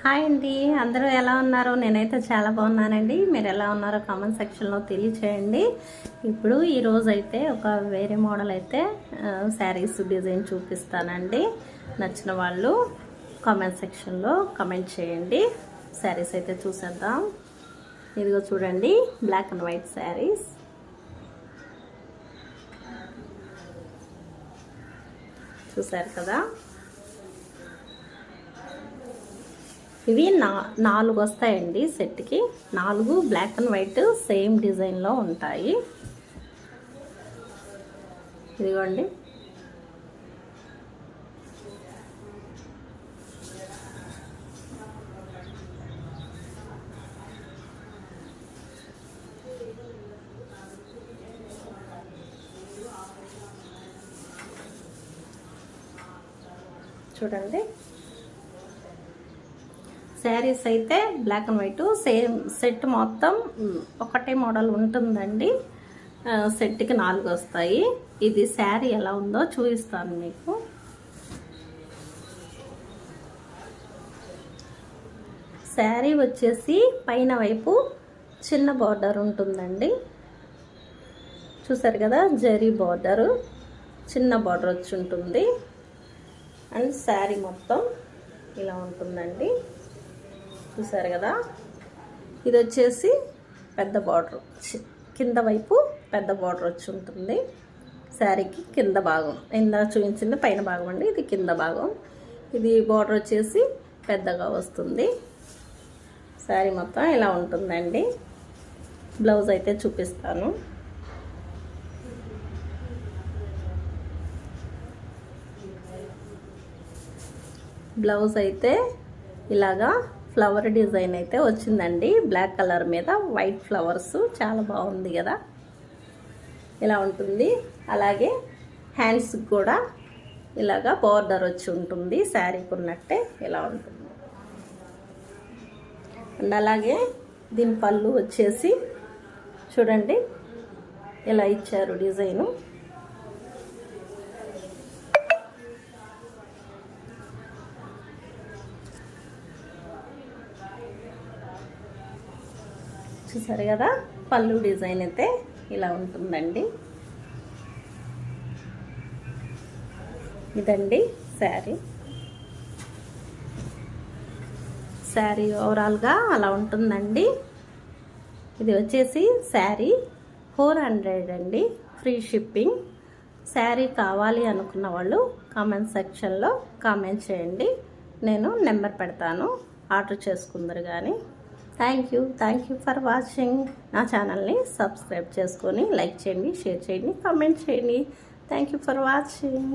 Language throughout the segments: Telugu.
హాయ్ అండి, అందరూ ఎలా ఉన్నారు? నేనైతే చాలా బాగున్నానండి. మీరు ఎలా ఉన్నారో కామెంట్ సెక్షన్లో తెలియచేయండి. ఇప్పుడు ఈరోజు అయితే ఒక వేరే మోడల్ అయితే శారీస్ డిజైన్ చూపిస్తానండి. నచ్చిన వాళ్ళు కామెంట్ సెక్షన్లో కామెంట్ చేయండి. శారీస్ అయితే చూసేద్దాం. ఇదిగో చూడండి, బ్లాక్ అండ్ వైట్ శారీస్. చూసారు కదా, ఇవి 4 వస్తాయండి సెట్కి. 4 బ్లాక్ అండ్ వైట్ సేమ్ డిజైన్లో ఉంటాయి. ఇదిగోండి, చూడండి. శారీస్ అయితే black and white same set మొత్తం ఒకటే మోడల్ ఉంటుందండి. సెట్కి 4 వస్తాయి. ఇది శారీ ఎలా ఉందో చూపిస్తాను మీకు. శారీ వచ్చేసి పైన వైపు చిన్న బార్డర్ ఉంటుందండి. చూసారు కదా, జరీ బార్డరు, చిన్న బార్డర్ వచ్చి ఉంటుంది. అండ్ శారీ మొత్తం ఇలా ఉంటుందండి. చూసారు కదా, ఇది వచ్చేసి పెద్ద బార్డర్, కింద వైపు పెద్ద బార్డర్ వచ్చి ఉంటుంది. శారీకి కింద భాగం ఇందాక చూపించింది పైన భాగం అండి, ఇది కింద భాగం. ఇది బార్డర్ వచ్చేసి పెద్దగా వస్తుంది. శారీ మొత్తం ఇలా ఉంటుందండి. బ్లౌజ్ అయితే చూపిస్తాను. బ్లౌజ్ అయితే ఇలాగా ఫ్లవర్ డిజైన్ అయితే వచ్చిందండి. బ్లాక్ కలర్ మీద వైట్ ఫ్లవర్స్, చాలా బాగుంది కదా. ఇలా ఉంటుంది. అలాగే హ్యాండ్స్ కూడా ఇలాగా బార్డర్ వచ్చి ఉంటుంది. శారీకి ఉన్నట్టే ఇలా ఉంటుంది. అండ్ అలాగే దీని పళ్ళు వచ్చేసి చూడండి ఇలా ఇచ్చారు డిజైను. చూసారు కదా, పళ్ళు డిజైన్ అయితే ఇలా ఉంటుందండి. ఇదండి శారీ. శారీ ఓవరాల్గా అలా ఉంటుందండి. ఇది వచ్చేసి శారీ 400 అండి, ఫ్రీ షిప్పింగ్. శారీ కావాలి అనుకున్న వాళ్ళు కామెంట్ సెక్షన్లో కామెంట్ చేయండి. నేను నెంబర్ పెడతాను, ఆర్డర్ చేసుకుందరు కానీ. Thank you for watching. నా ఛానల్ని సబ్స్క్రైబ్ చేసుకొని లైక్ చేయండి, షేర్ చేయండి, కామెంట్ చేయండి. Thank you for watching.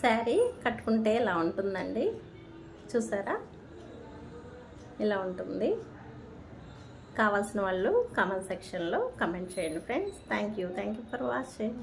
Sari కట్టుకుంటే ఇలా ఉంటుందండి. చూసారా, ఇలా ఉంటుంది. కావాల్సిన వాళ్ళు కామెంట్ సెక్షన్లో కామెంట్ చేయండి friends. Thank you for watching.